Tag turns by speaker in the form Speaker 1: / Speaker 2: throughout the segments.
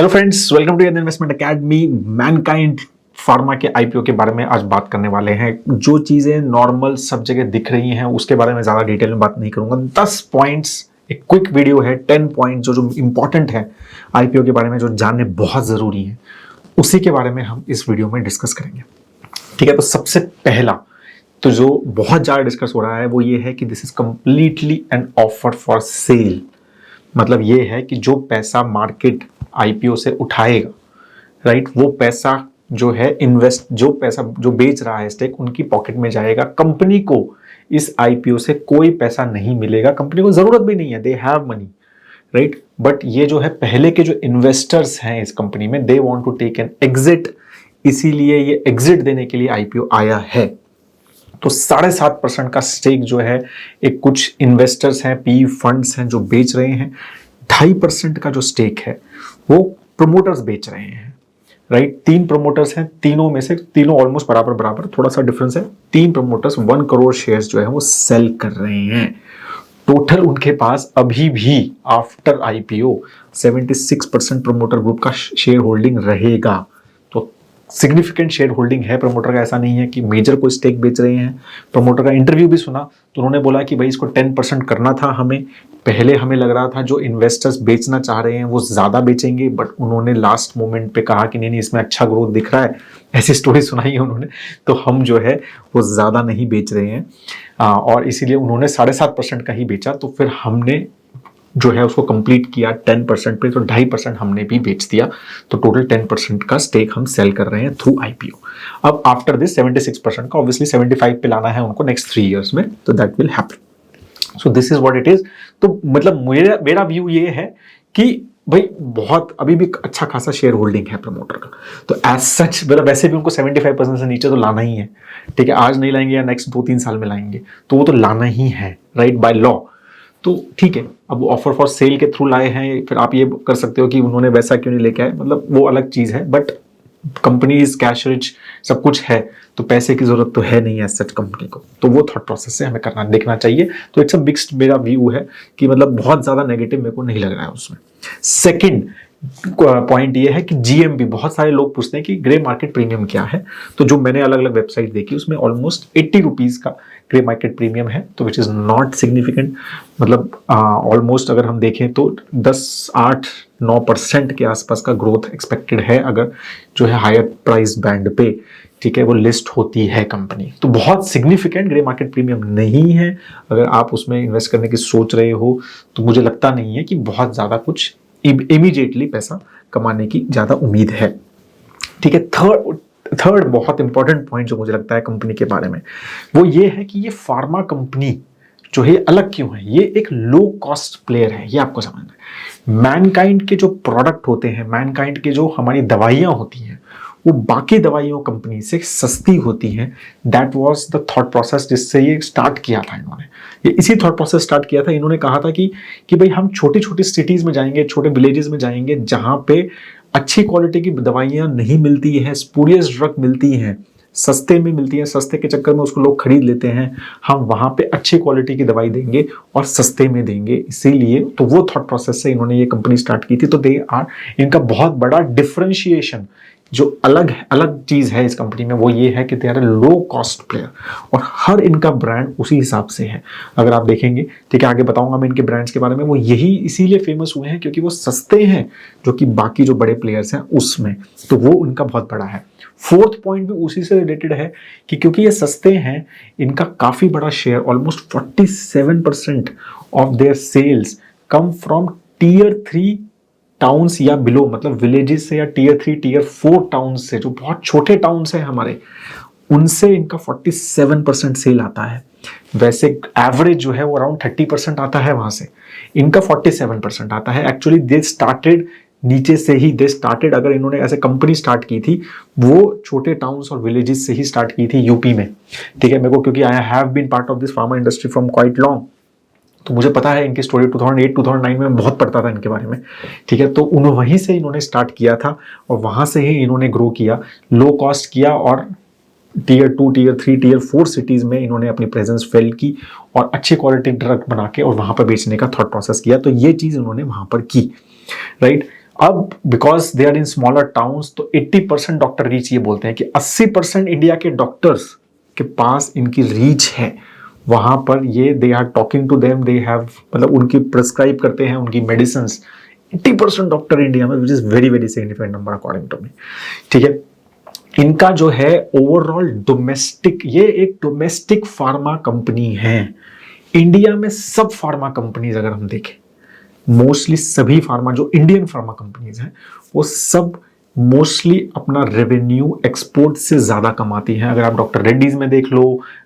Speaker 1: Hello friends, welcome to Investment Academy. Mankind Pharma के IPO के बारे में आज बात करने वाले हैं। जो चीजें नॉर्मल सब जगह दिख रही हैं उसके बारे में ज्यादा डिटेल में बात नहीं करूंगा। 10 पॉइंट्स, एक क्विक वीडियो है। 10 पॉइंट जो इंपॉर्टेंट है आईपीओ के बारे में, जो जानने बहुत जरूरी है, उसी के बारे में हम इस वीडियो में डिस्कस करेंगे। ठीक है, तो सबसे पहला तो जो बहुत ज्यादा डिस्कस हो रहा है वो ये है कि this is completely an offer for sale. मतलब ये है कि जो पैसा मार्केट आईपीओ से उठाएगा, राइट, वो पैसा जो है जो पैसा जो बेच रहा है स्टेक, उनकी पॉकेट में जाएगा। कंपनी को इस आईपीओ से कोई पैसा नहीं मिलेगा, कंपनी को जरूरत भी नहीं है, they have money, right. But ये जो है पहले के जो इन्वेस्टर्स हैं इस कंपनी में, they want to take an exit, इसीलिए ये एग्जिट देने के लिए आईपीओ आया है। तो 7.5% का स्टेक जो है एक कुछ इन्वेस्टर्स हैं, पी फंड्स हैं जो बेच रहे हैं। 2.5% का जो स्टेक है वो प्रमोटर्स बेच रहे हैं, राइट। 3 प्रमोटर्स हैं, तीनों में से तीनों ऑलमोस्ट बराबर बराबर, थोड़ा सा डिफरेंस है। 3 प्रमोटर्स 1 करोड़ शेयर्स जो है वो सेल कर रहे हैं। टोटल उनके पास अभी भी आफ्टर आईपीओ 76% प्रमोटर ग्रुप का शेयर होल्डिंग रहेगा। तो सिग्निफिकेंट शेयर होल्डिंग है प्रमोटर का, ऐसा नहीं है कि मेजर कोई स्टेक बेच रहे हैं। प्रमोटर का इंटरव्यू भी सुना तो उन्होंने बोला कि भाई इसको 10% करना था हमें, पहले हमें लग रहा था जो इन्वेस्टर्स बेचना चाह रहे हैं वो ज्यादा बेचेंगे, बट उन्होंने लास्ट मोमेंट पे कहा कि नहीं इसमें अच्छा ग्रोथ दिख रहा है, ऐसी स्टोरी सुनाई है उन्होंने, तो हम जो है वो ज्यादा नहीं बेच रहे हैं। और इसीलिए उन्होंने 7.5% का ही बेचा। तो फिर हमने जो है उसको कंप्लीट किया 10% पे, तो 2.5% हमने भी बेच दिया। तो टोटल 10% का स्टेक हम सेल कर रहे हैं थ्रू आईपीओ। अब आफ्टर दिस 76% का ऑब्वियसली 75 पे लाना है उनको नेक्स्ट 3 इयर्स में, तो that will happen. So this is what it is. तो मतलब मेरा व्यू ये है कि भाई बहुत अभी भी अच्छा खासा शेयर होल्डिंग है प्रमोटर का, तो एज सच मतलब वैसे भी उनको 75% से नीचे तो लाना ही है। ठीक है, आज नहीं लाएंगे या नेक्स्ट 2-3 साल में लाएंगे, तो वो तो लाना ही है, राइट, बाय लॉ। तो ठीक है, अब ऑफर फॉर सेल के थ्रू लाए हैं, फिर आप ये कर सकते हो कि उन्होंने वैसा क्यों नहीं लेके आए, मतलब वो अलग चीज है। बट कंपनीज कैश रिच सब कुछ है, तो पैसे की जरूरत तो है नहीं एज सच कंपनी को, तो वो थॉट प्रोसेस से हमें करना देखना चाहिए। तो इट्स अ मिक्स्ड मेरा व्यू है कि मतलब बहुत ज्यादा नेगेटिव मेरे को नहीं लग रहा है उसमें। सेकंड पॉइंट ये है कि जीएमपी, बहुत सारे लोग पूछते हैं कि ग्रे मार्केट प्रीमियम क्या है। तो जो मैंने अलग अलग वेबसाइट देखी उसमें ऑलमोस्ट 80 रुपीज का ग्रे मार्केट प्रीमियम है, तो विच इज नॉट सिग्निफिकेंट। मतलब ऑलमोस्ट अगर हम देखें तो 10-8-9% के आसपास का ग्रोथ एक्सपेक्टेड है अगर जो है हायर प्राइस बैंड पे, ठीक है, वो लिस्ट होती है कंपनी। तो बहुत सिग्निफिकेंट ग्रे मार्केट प्रीमियम नहीं है। अगर आप उसमें इन्वेस्ट करने की सोच रहे हो तो मुझे लगता नहीं है कि बहुत ज्यादा कुछ इमीडिएटली पैसा कमाने की ज्यादा उम्मीद है। ठीक है, थर्ड बहुत इंपॉर्टेंट पॉइंट जो मुझे लगता है कंपनी के बारे में, वो ये है कि ये फार्मा कंपनी जो है अलग क्यों है। ये एक लो कॉस्ट प्लेयर है, ये आपको समझना है। मैनकाइंड के जो प्रोडक्ट होते हैं, मैनकाइंड के जो हमारी दवाइयां होती हैं, वो बाकी दवाइयों कंपनी से सस्ती होती हैं। That was the thought process जिससे ये स्टार्ट किया था इन्होंने। ये इसी थॉट प्रोसेस स्टार्ट किया था। इन्होंने कहा था कि भाई हम छोटी छोटी सिटीज में जाएंगे, छोटे विलेजेस में जाएंगे जहां पे अच्छी क्वालिटी की दवाइयां नहीं मिलती है, स्पूरियस ड्रग मिलती हैं, सस्ते में मिलती है, सस्ते के चक्कर में उसको लोग खरीद लेते हैं। हम वहां पे अच्छी क्वालिटी की दवाई देंगे और सस्ते में देंगे, इसीलिए तो वो थॉट प्रोसेस से इन्होंने ये कंपनी स्टार्ट की थी। तो दे आर, इनका बहुत बड़ा डिफरेंशिएशन जो अलग अलग चीज है इस कंपनी में, वो ये है कि they are low cost player, और हर इनका ब्रांड उसी हिसाब से है। अगर आप देखेंगे, ठीक है, आगे बताऊंगा मैं इनके ब्रांड्स के बारे में, वो यही इसीलिए फेमस हुए हैं क्योंकि वो सस्ते हैं, जो कि बाकी जो बड़े प्लेयर्स हैं उसमें, तो वो उनका बहुत बड़ा है। फोर्थ पॉइंट भी उसी से रिलेटेड है कि क्योंकि ये सस्ते हैं, इनका काफी बड़ा share, almost 47% of their sales come from tier 3 towns या बिलो, मतलब विलेजेस से, या टियर 3 टियर 4 टाउन्स से, जो बहुत छोटे टाउन्स हैं हमारे, उनसे इनका 47% सेल आता है। वैसे एवरेज जो है वो अराउंड 30% आता है वहां से, इनका 47% आता है। एक्चुअली दे स्टार्टेड नीचे से ही, दे स्टार्टेड, अगर इन्होंने ऐसे कंपनी स्टार्ट की थी वो छोटे टाउन्स और विलेजेस से ही स्टार्ट की थी यूपी में। ठीक है, मेरे को क्योंकि I have been part of this pharma industry from quite long, तो मुझे पता है इनकी स्टोरी। 2008-2009 में बहुत पढ़ता था इनके बारे में। ठीक है, तो उन्होंने वहीं से इन्होंने स्टार्ट किया था और वहां से ही इन्होंने ग्रो किया, लो कॉस्ट किया, और टियर 2 टियर 3 टियर 4 सिटीज में इन्होंने अपनी प्रेजेंस फील की और अच्छी क्वालिटी ड्रग बना के और वहां पर बेचने का थॉट प्रोसेस किया। तो ये चीज इन्होंने वहां पर की, राइट। अब because they are in smaller towns, तो 80% डॉक्टर रीच, ये बोलते हैं कि 80% इंडिया के डॉक्टर्स के पास इनकी रीच है, वहां पर ये they are talking to them, they have, मतलब उनकी प्रिस्क्राइब करते हैं उनकी मेडिसिन 80% डॉक्टर इंडिया में, which is very very significant number according to me. ठीक है, इनका जो है ओवरऑल डोमेस्टिक, ये एक डोमेस्टिक फार्मा कंपनी है। इंडिया में सब फार्मा कंपनीज अगर हम देखें, मोस्टली सभी फार्मा जो इंडियन फार्मा कंपनीज हैं वो सब मोस्टली अपना रेवेन्यू एक्सपोर्ट से ज्यादा कमाती हैं। अगर आप डॉक्टर रेड्डीज में देख लो,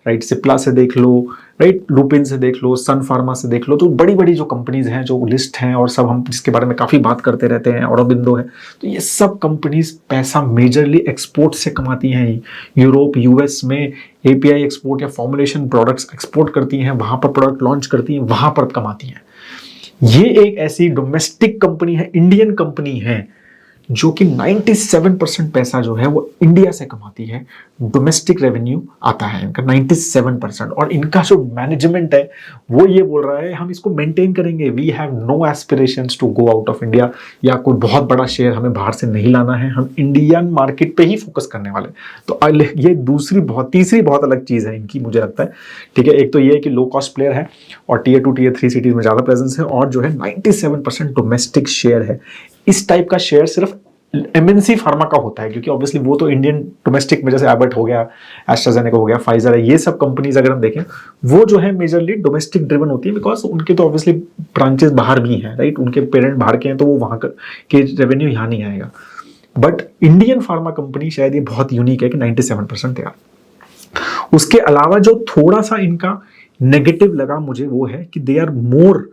Speaker 1: राइट, सिप्ला से देख लो, राइट, लुपिन से देख लो, सन फार्मा से देख लो, तो बड़ी बड़ी जो कंपनीज हैं जो लिस्ट हैं और सब हम जिसके बारे में काफी बात करते रहते हैं, ऑरोबिंदो है, तो ये सब कंपनीज पैसा मेजरली एक्सपोर्ट से कमाती हैं। यूरोप, यूएस में एपीआई एक्सपोर्ट या फॉर्मुलेशन प्रोडक्ट्स एक्सपोर्ट करती हैं, वहां पर प्रोडक्ट लॉन्च करती हैं, वहां पर कमाती हैं। ये एक ऐसी डोमेस्टिक कंपनी है, इंडियन कंपनी है, जो कि 97% पैसा जो है वो इंडिया से कमाती है। डोमेस्टिक रेवेन्यू आता है इनका 97%। और इनका जो मैनेजमेंट है वो ये बोल रहा है हम इसको मेंटेन करेंगे, we have no aspirations to go out of India, या कोई बहुत बड़ा शेयर हमें बाहर से नहीं लाना है, हम इंडियन मार्केट पे ही फोकस करने वाले। तो ये तीसरी बहुत अलग चीज है इनकी, मुझे लगता है। ठीक है, एक तो ये है कि लो कॉस्ट प्लेयर है और टियर 2 टियर 3 सिटीज में ज्यादा प्रेजेंस है, और जो है 97% डोमेस्टिक शेयर है। इस टाइप का शेयर सिर्फ एमएनसी फार्मा का होता है, क्योंकि ऑब्वियसली वो तो इंडियन डोमेस्टिक में, जैसे एबट हो गया, एस्ट्राजेनेका हो गया, फाइजर है, ये सब कंपनीज अगर हम देखें वो जो है मेजरली डोमेस्टिक ड्रिवन होती है, बिकॉज उनके तो ऑब्वियसली ब्रांचेस बाहर भी हैं, राइट, उनके पेरेंट बाहर के हैं, तो वो वहां के रेवेन्यू यहाँ नहीं आएगा। बट इंडियन फार्मा कंपनी शायद ये बहुत यूनिक है कि 97% तैयार। उसके अलावा जो थोड़ा सा इनका नेगेटिव लगा मुझे वो है कि they are more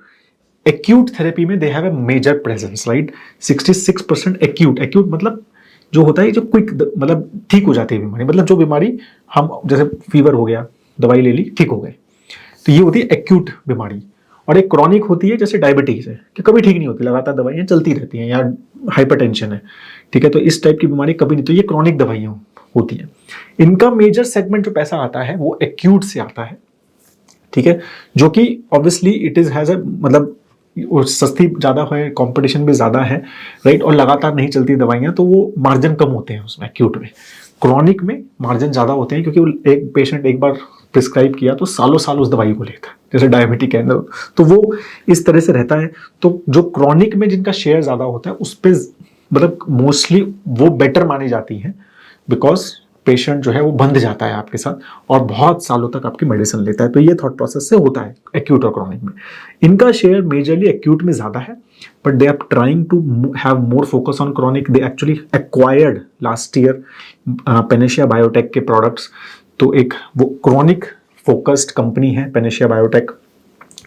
Speaker 1: acute therapy में, they have a major presence, right. 66% acute मतलब जो होता है जो क्विक, मतलब ठीक हो जाती है बीमारी, मतलब जो बीमारी हम जैसे फीवर हो गया, दवाई ले ली, ठीक हो गए, तो ये होती है एक्यूट बीमारी। और एक क्रॉनिक होती है जैसे डायबिटीज है कि कभी ठीक नहीं होती, लगातार दवाइयाँ चलती रहती हैं, या हाइपरटेंशन है, ठीक है, तो इस टाइप की बीमारी कभी नहीं, तो ये क्रॉनिक दवाइयाँ होती हैं। इनका मेजर सेगमेंट जो पैसा आता है वो एक्यूट से आता है, ठीक है, जो कि ऑब्वियसली इट इज हैज मतलब सस्ती ज़्यादा है, कंपटीशन भी ज़्यादा है, राइट, और लगातार नहीं चलती दवाइयाँ, तो वो मार्जिन कम होते हैं उसमें एक्यूट में। क्रॉनिक में मार्जिन ज़्यादा होते हैं, क्योंकि एक पेशेंट एक बार प्रिस्क्राइब किया तो सालों साल उस दवाई को लेता है, जैसे डायबिटिक है, तो वो इस तरह से रहता है। तो जो क्रॉनिक में जिनका शेयर ज़्यादा होता है उस पर मतलब मोस्टली वो बेटर मानी जाती है, बिकॉज पेशेंट जो है वो बंध जाता है आपके साथ और बहुत सालों तक आपकी मेडिसिन लेता है। तो ये थॉट प्रोसेस से होता है एक्यूट और क्रॉनिक में। इनका शेयर मेजरली एक्यूट में ज्यादा है, but they are trying to have more focus on chronic. They actually acquired last year Panacea Biotech के प्रोडक्ट्स, तो एक वो क्रॉनिक फोकस्ड कंपनी है पेनेशिया बायोटेक,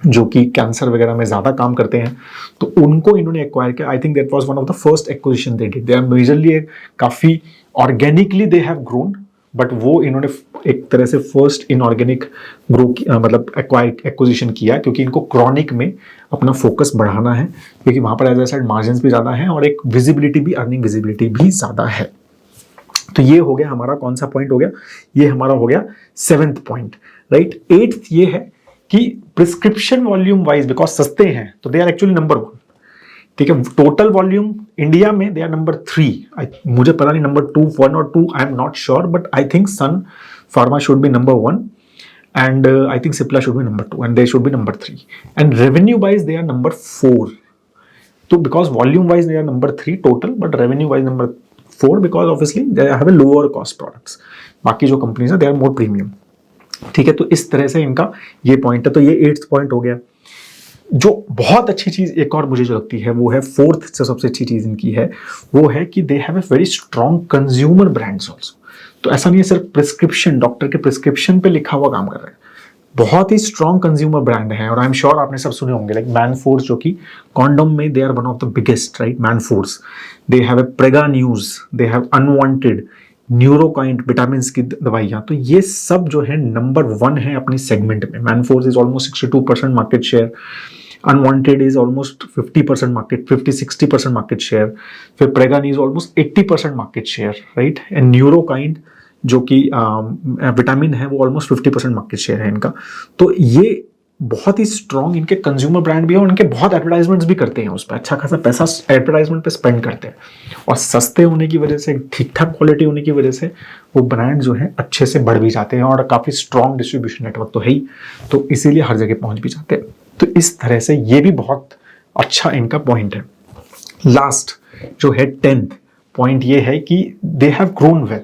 Speaker 1: जो कि कैंसर वगैरह में ज्यादा काम करते हैं, तो उनको इन्होंने एक्वायर किया। I think that was one of the first acquisition they did. They are majorly काफी organically they have grown, but वो इन्होंने एक तरह से फर्स्ट इनऑर्गेनिक ग्रो मतलब एक्विजिशन किया, क्योंकि इनको क्रॉनिक में अपना फोकस बढ़ाना है, क्योंकि वहां पर एज आई सेड मार्जिन्स भी ज्यादा है और एक विजिबिलिटी भी, अर्निंग विजिबिलिटी भी ज्यादा है। तो ये हो गया हमारा कौन सा पॉइंट हो गया, ये हमारा हो गया 7th पॉइंट, राइट। 8th ये है कि प्रिस्क्रिप्शन वॉल्यूम वाइज बिकॉज सस्ते हैं तो दे आर एक्चुअली नंबर 1, ठीक है। टोटल वॉल्यूम इंडिया में दे आर नंबर 3, मुझे पता नहीं नंबर 2, 1 और 2 I am not sure, but I think Sun Pharma should be number 1 and I think Cipla should be number 2 and they should be number 3, and revenue wise they are number 4. So because volume wise they are number 3 total, but revenue wise number 4 because obviously they have a lower cost products. बाकी जो companies हैं they are more premium, ठीक है। तो इस तरह से इनका ये पॉइंट है। तो ये 8th पॉइंट हो गया। जो बहुत अच्छी चीज एक और मुझे जो लगती है वो है 4th से सबसे अच्छी चीज इनकी है वो है कि दे have a very strong consumer brands also. तो ऐसा नहीं है सिर्फ प्रिस्क्रिप्शन, डॉक्टर के प्रिस्क्रिप्शन पे लिखा हुआ काम कर रहे हैं, बहुत ही स्ट्रॉन्ग कंज्यूमर ब्रांड है। और आई एम श्योर आपने सब सुने होंगे, लाइक मैनफोर्स, जो कि कॉन्डोम में they are one of the biggest, right. Manforce, they have a Prega News, they have Unwanted, Neurokind vitamin की दवाइयां, तो ये सब जो है नंबर 1 है अपनी सेगमेंट में। Manforce is almost 62% market share, Unwanted is almost 50% market, 50-60% market share, फिर Prega News is almost 80% market share, right. And Neurokind जो कि विटामिन है वो ऑलमोस्ट 50% मार्केट शेयर है इनका। तो ये बहुत ही स्ट्रॉन्ग इनके कंज्यूमर ब्रांड भी है और इनके बहुत एडवर्टाइजमेंट्स भी करते हैं, उस पर अच्छा खासा पैसा एडवर्टाइजमेंट पे स्पेंड करते हैं, और सस्ते होने की वजह से, ठीक ठाक क्वालिटी होने की वजह से वो ब्रांड जो है अच्छे से बढ़ भी जाते हैं और काफ़ी स्ट्रॉन्ग डिस्ट्रीब्यूशन नेटवर्क तो है ही, तो इसीलिए हर जगह पहुंच भी जाते हैं। तो इस तरह से ये भी बहुत अच्छा इनका पॉइंट है। लास्ट जो है 10th पॉइंट ये है कि दे हैव ग्रोन वेल।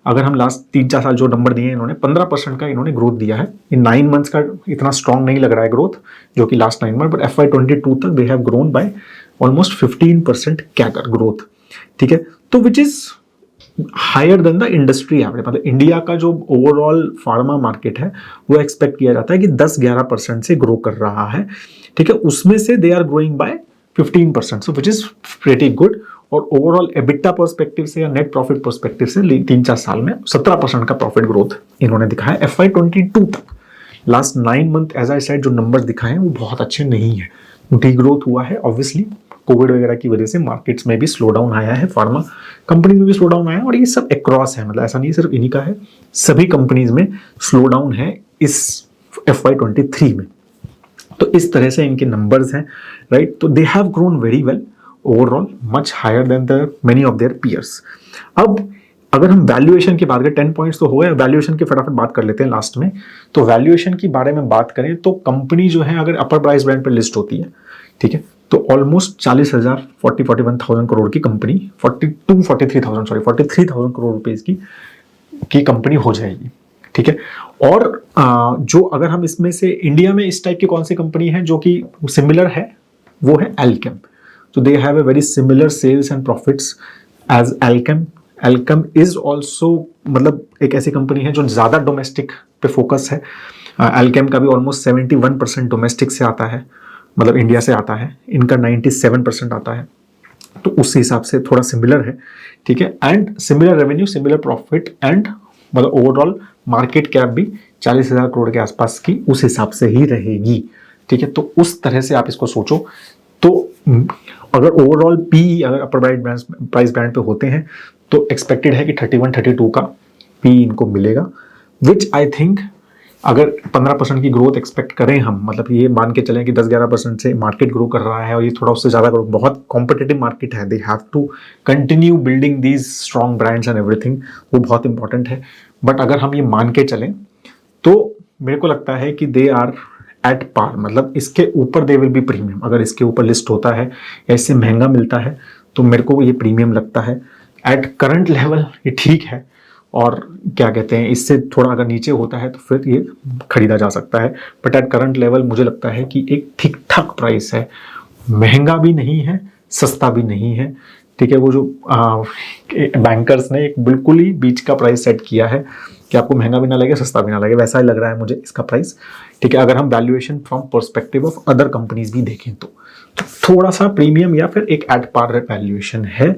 Speaker 1: अगर हम लास्ट 3-4 साल जो नंबर दिए इन्होंने 15% का इन्होंने ग्रोथ दिया है। इन 9 मंथ्स का इतना स्ट्रॉन्ग नहीं लग रहा है ग्रोथ जो कि लास्ट 9 मंथ, बट FY22 तक they have grown by almost 15% CAGR growth, ठीक है, तो which is higher than the industry average. मतलब इंडिया का जो ओवरऑल फार्मा मार्केट है वो एक्सपेक्ट किया जाता है कि 10-11% से ग्रो कर रहा है, ठीक है, उसमें से they are growing by 15%, so which is pretty good. और ओवरऑल एबिटा पर्सपेक्टिव से या नेट प्रॉफिट पर्सपेक्टिव से 3-4 साल में 17% का प्रॉफिट ग्रोथ इन्होंने दिखाया FY22 तक। Last 9 month as I said जो नंबर्स दिखाए हैं वो बहुत अच्छे नहीं है, डी ग्रोथ हुआ है, ऑब्वियसली कोविड वगैरह की वजह से मार्केट्स में भी स्लो डाउन आया है, फार्मा कंपनी में भी स्लो डाउन आया है, और ये सब अक्रॉस है, मतलब ऐसा नहीं सिर्फ इन्हीं का है, सभी कंपनीज में स्लो डाउन है इस FY23 में। तो इस तरह से इनके नंबर्स हैं, राइट। तो they have grown very well overall, much higher than the many of their peers. अब अगर हम वैल्यूएशन की बात करें, 10 पॉइंट्स तो हो गए, वैल्यूएशन की फटाफट बात कर लेते हैं लास्ट में। तो वैल्यूएशन की बारे में बात करें तो कंपनी जो है अगर अपर प्राइस ब्रांड पर लिस्ट होती है, ठीक है, तो ऑलमोस्ट 40,000 41,000 करोड़ की कंपनी 43,000 करोड़ रुपीज की कंपनी हो जाएगी, ठीक है। और जो अगर हम इसमें से इंडिया में इस टाइप की कौन सी कंपनी है जो कि सिमिलर है, वो है एल्केम। तो they have a very similar sales and profits as Alkem. Alkem is also मतलब एक ऐसी कंपनी है जो ज़्यादा डोमेस्टिक पे फोकस है। एल्केम का भी ऑलमोस्ट 71% डोमेस्टिक से आता है, मतलब इंडिया से आता है, इनका 97% आता है, तो उस हिसाब से थोड़ा सिमिलर है, ठीक है। And similar revenue, similar profit, and मतलब ओवरऑल मार्केट कैप भी 40,000 करोड़ के आसपास की उस हिसाब से ही रहेगी, ठीक है। तो उस तरह से आप इसको सोचो। तो अगर ओवरऑल पी अगर अपर प्राइस बैंड पे होते हैं तो एक्सपेक्टेड है कि 31-32 का पी इनको मिलेगा, विच आई थिंक अगर 15% की ग्रोथ एक्सपेक्ट करें हम, मतलब ये मान के चलें कि 10-11% से मार्केट ग्रो कर रहा है और ये थोड़ा उससे ज़्यादा ग्रो, बहुत कॉम्पिटिटिव मार्केट है, they have to continue building these strong brands and everything, वो बहुत इंपॉर्टेंट है। बट अगर हम ये मान के चलें तो मेरे को लगता है कि दे आर एट पार, मतलब इसके ऊपर दे विल बी प्रीमियम। अगर इसके ऊपर लिस्ट होता है या इससे महंगा मिलता है तो मेरे को ये प्रीमियम लगता है। एट करंट लेवल ये ठीक है, और क्या कहते हैं, इससे थोड़ा अगर नीचे होता है तो फिर ये खरीदा जा सकता है। बट एट करंट लेवल मुझे लगता है कि एक ठीक ठाक प्राइस है, महंगा भी नहीं है, सस्ता भी नहीं है, ठीक है। वो जो बैंकर्स ने एक बिल्कुल ही बीच का प्राइस सेट किया है कि आपको महंगा भी ना लगे, सस्ता भी ना लगे, वैसा ही लग रहा है मुझे इसका प्राइस, ठीक है। अगर हम valuation from perspective of other companies भी देखें तो थोड़ा सा प्रीमियम या फिर एक एट पार वैल्यूएशन है।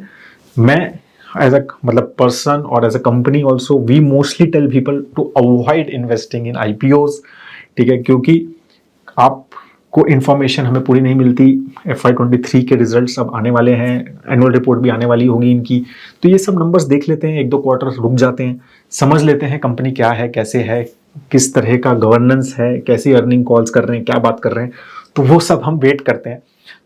Speaker 1: मैं एज अ मतलब पर्सन और as a company also we mostly tell people to avoid investing in IPOs, ठीक है, क्योंकि आपको इन्फॉर्मेशन हमें पूरी नहीं मिलती। FY23 के रिजल्ट्स अब आने वाले हैं, एनुअल रिपोर्ट भी आने वाली होगी इनकी, तो ये सब नंबर्स देख लेते हैं, 1-2 क्वार्टर रुक जाते हैं, समझ लेते हैं कंपनी क्या है, कैसे है, किस तरह का गवर्नेंस है, कैसी अर्निंग कॉल्स कर रहे हैं, क्या बात कर रहे हैं, तो वो सब हम वेट करते हैं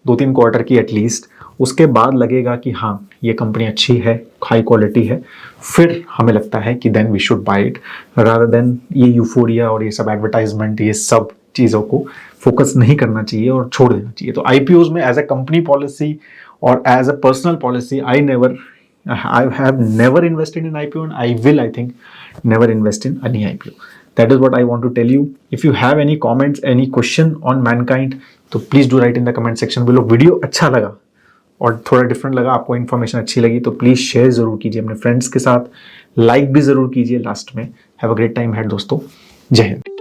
Speaker 1: 2-3 क्वार्टर की एटलीस्ट। उसके बाद लगेगा कि हाँ ये कंपनी अच्छी है, हाई क्वालिटी है, फिर हमें लगता है कि then we should buy it, rather than ये यूफोरिया और ये सब एडवर्टाइजमेंट, ये सब चीज़ों को फोकस नहीं करना चाहिए और छोड़ देना चाहिए। तो IPOs में एज ए कंपनी पॉलिसी और as a personal policy I have never invested in IPO and I will, I think, never invest in any IPO. That is what I want to tell you. If you have any comments, any question on Mankind, तो please do write in the comment section below. Video अच्छा लगा और थोड़ा different लगा, आपको information अच्छी लगी तो प्लीज़ शेयर ज़रूर कीजिए अपने फ्रेंड्स के साथ, लाइक भी ज़रूर कीजिए लास्ट में। Have a great time head दोस्तों, जय हिंद।